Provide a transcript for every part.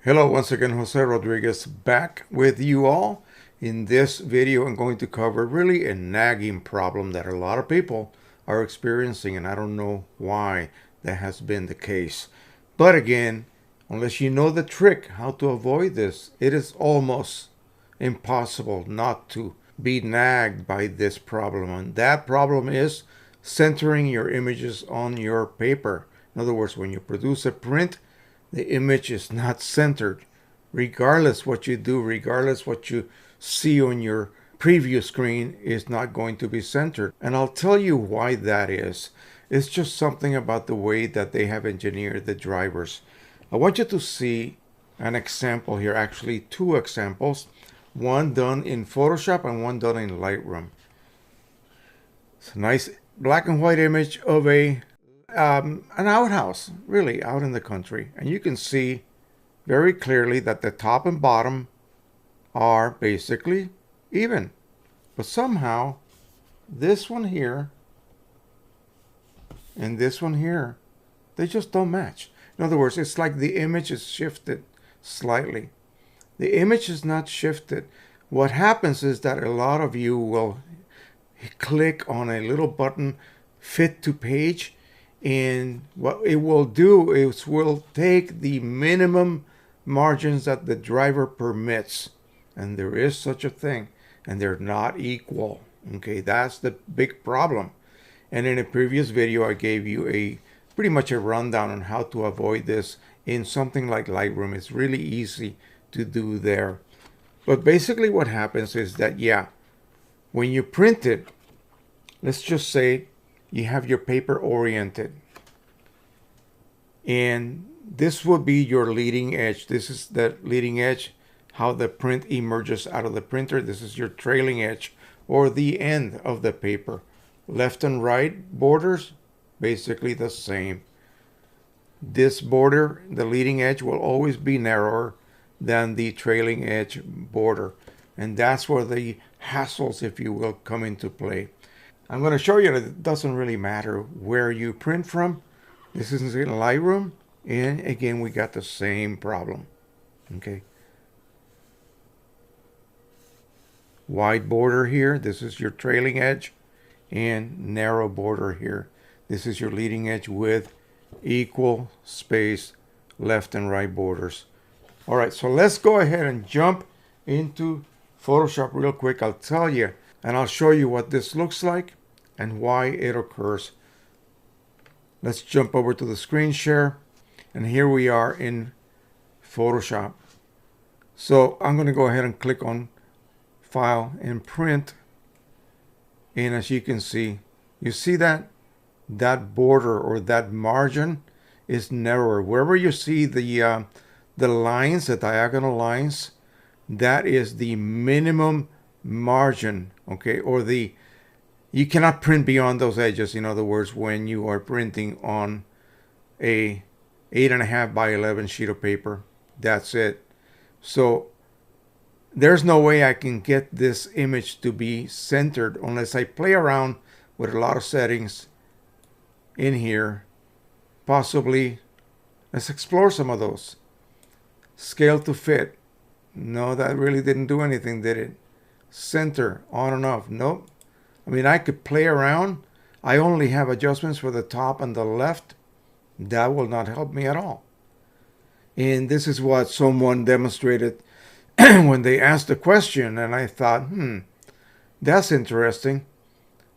Hello, once again, Jose Rodriguez back with you all. In this video, I'm going to cover really a nagging problem that a lot of people are experiencing, and I don't know why that has been the case. But again, unless you know the trick how to avoid this, it is almost impossible not to be nagged by this problem. And that problem is centering your images on your paper. In other words, when you produce a print, the image is not centered. Regardless what you do, regardless what you see on your preview screen, is not going to be centered. And I'll tell you why that is. It's just something about the way that they have engineered the drivers. I want you to see an example here, actually two examples, one done in Photoshop and one done in Lightroom. It's a nice black and white image of an outhouse, really out in the country, and you can see very clearly that the top and bottom are basically even, but somehow this one here and this one here, they just don't match. In other words, it's like the image is shifted slightly. The image is not shifted. What happens is that a lot of you will click on a little button, fit to page, and what it will do is will take the minimum margins that the driver permits, and there is such a thing, and they're not equal. Okay, that's the big problem. And in a previous video, I gave you a pretty much a rundown on how to avoid this in something like Lightroom. It's really easy to do there. But basically what happens is that, yeah, when you print it, let's just say you have your paper oriented, and this will be your leading edge. This is the leading edge, how the print emerges out of the printer. This is your trailing edge, or the end of the paper. Left and right borders, basically the same. This border, the leading edge, will always be narrower than the trailing edge border, and that's where the hassles, if you will, come into play. I'm going to show you that it doesn't really matter where you print from. This is in Lightroom, and again we got the same problem. Okay, wide border here, this is your trailing edge, and narrow border here, this is your leading edge, with equal space left and right borders. All right, so let's go ahead and jump into Photoshop real quick. I'll tell you, and I'll show you what this looks like and why it occurs. Let's jump over to the screen share, and here we are in Photoshop. So I'm going to go ahead and click on File and Print, and as you can see, you see that border or that margin is narrower. Wherever you see the lines, the diagonal lines, that is the minimum margin, okay, or you cannot print beyond those edges. In other words, when you are printing on a 8.5 by 11 sheet of paper, that's it. So there's no way I can get this image to be centered unless I play around with a lot of settings in here. Possibly, let's explore some of those. Scale to fit. No, that really didn't do anything, did it? Center, on and off. Nope. I mean, I could play around. I only have adjustments for the top and the left. That will not help me at all. And this is what someone demonstrated when they asked the question, and I thought, that's interesting.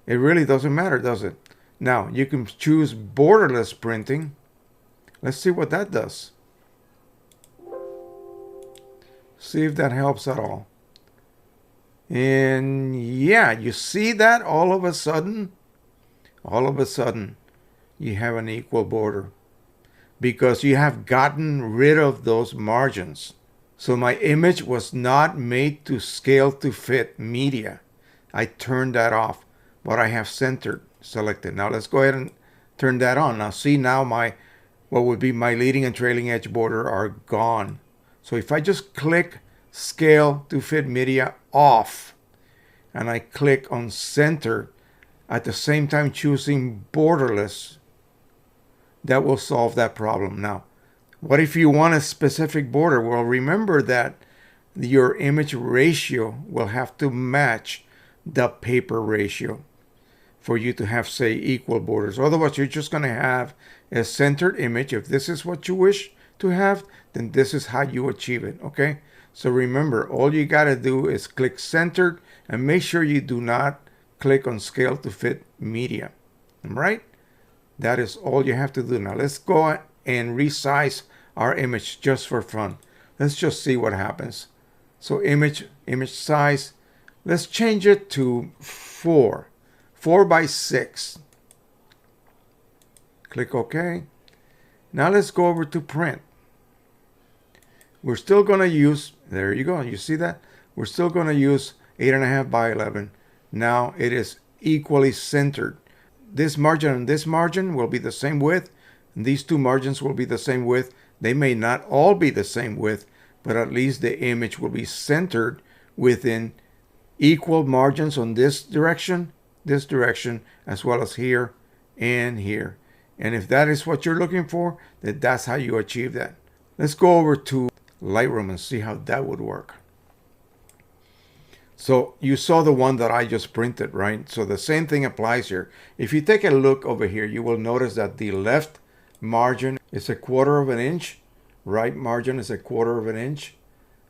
It really doesn't matter, does it? Now, you can choose borderless printing. Let's see what that does. See if that helps at all. And yeah, you see that all of a sudden, you have an equal border because you have gotten rid of those margins. So my image was not made to scale to fit media. I turned that off, but I have centered selected. Now let's go ahead and turn that on. Now see, now what would be my leading and trailing edge border are gone. So if I just click scale to fit media off, and I click on center, at the same time choosing borderless, that will solve that problem. Now, What if you want a specific border? Well, remember that your image ratio will have to match the paper ratio for you to have, say, equal borders. Otherwise, you're just going to have a centered image. If this is what you wish to have, then this is how you achieve it, okay? So remember, all you got to do is click centered and make sure you do not click on scale to fit media, all right? That is all you have to do. Now let's go and resize our image just for fun. Let's just see what happens. So image size, let's change it to 4 by 6. Click OK. Now let's go over to print. We're still going to use, there you go, you see that? We're still going to use 8.5 by 11. Now it is equally centered. This margin and this margin will be the same width. And these two margins will be the same width. They may not all be the same width, but at least the image will be centered within equal margins on this direction, as well as here and here. And if that is what you're looking for, then that's how you achieve that. Let's go over to Lightroom and see how that would work. So you saw the one that I just printed, right? So the same thing applies here. If you take a look over here, you will notice that the left margin is 1/4 inch, right margin is 1/4 inch,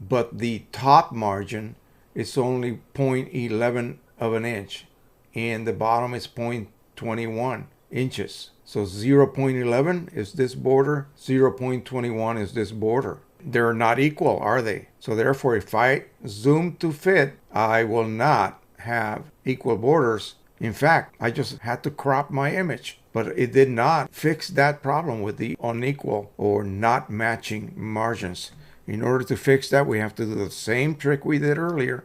but the top margin is only 0.11 inch, and the bottom is 0.21 inches. So 0.11 is this border, 0.21 is this border. They're not equal, are they? So therefore, if I zoom to fit, I will not have equal borders. In fact, I just had to crop my image, but it did not fix that problem with the unequal or not matching margins. In order to fix that, we have to do the same trick we did earlier.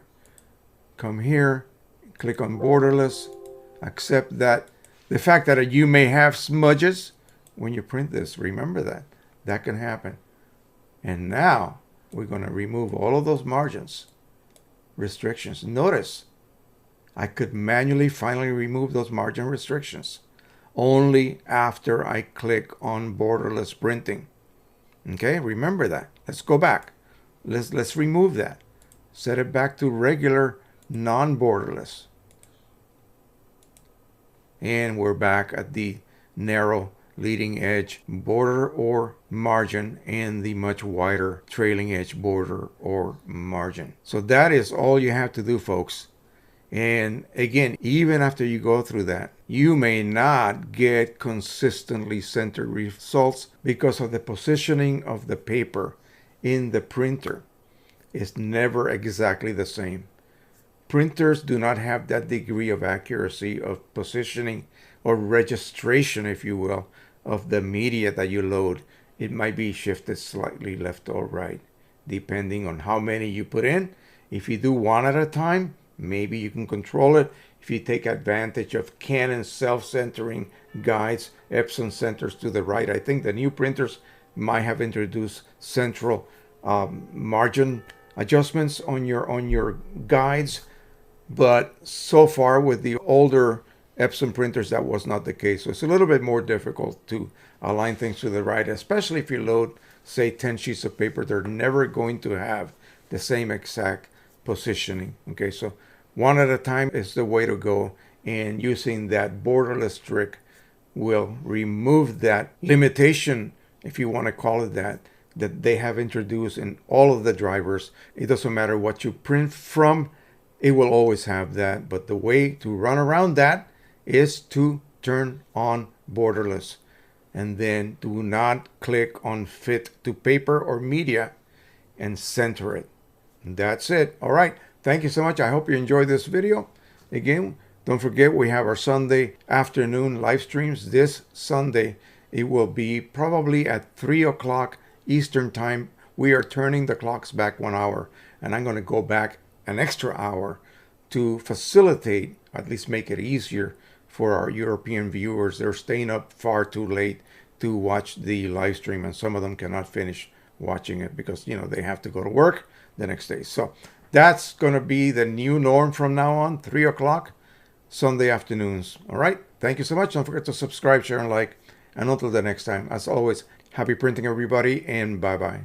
Come here, click on borderless, accept that. The fact that you may have smudges when you print this, remember that. That can happen. And now we're going to remove all of those margins, restrictions. Notice I could manually finally remove those margin restrictions only after I click on borderless printing. Okay, remember that. Let's go back. Let's remove that. Set it back to regular non-borderless. And we're back at the narrow leading edge border or margin and the much wider trailing edge border or margin. So that is all you have to do, folks. And again, even after you go through that, you may not get consistently centered results because of the positioning of the paper in the printer. It's never exactly the same. Printers do not have that degree of accuracy of positioning or registration, if you will, of the media that you load. It might be shifted slightly left or right, depending on how many you put in. If you do one at a time, maybe you can control it. If you take advantage of Canon self-centering guides, EPSON centers to the right. I think the new printers might have introduced central margin adjustments on your guides, but so far with the older EPSON printers that was not the case. So it's a little bit more difficult to align things to the right, especially if you load, say, 10 sheets of paper. They're never going to have the same exact positioning. Okay, so one at a time is the way to go, and using that borderless trick will remove that limitation, if you want to call it that they have introduced in all of the drivers. It doesn't matter what you print from, it will always have that. But the way to run around that is to turn on borderless, and then do not click on fit to paper or media and center it. And that's it. All right. Thank you so much. I hope you enjoyed this video. Again, don't forget we have our Sunday afternoon live streams. This Sunday, it will be probably at 3 o'clock Eastern time. We are turning the clocks back 1 hour, and I'm going to go back an extra hour to facilitate, at least make it easier for our European viewers. They're staying up far too late to watch the live stream, and some of them cannot finish watching it because, you know, they have to go to work the next day. So that's going to be the new norm from now on, 3 o'clock Sunday afternoons. All right. Thank you so much. Don't forget to subscribe, share, and like. And until the next time, as always, Happy printing, everybody, and bye-bye.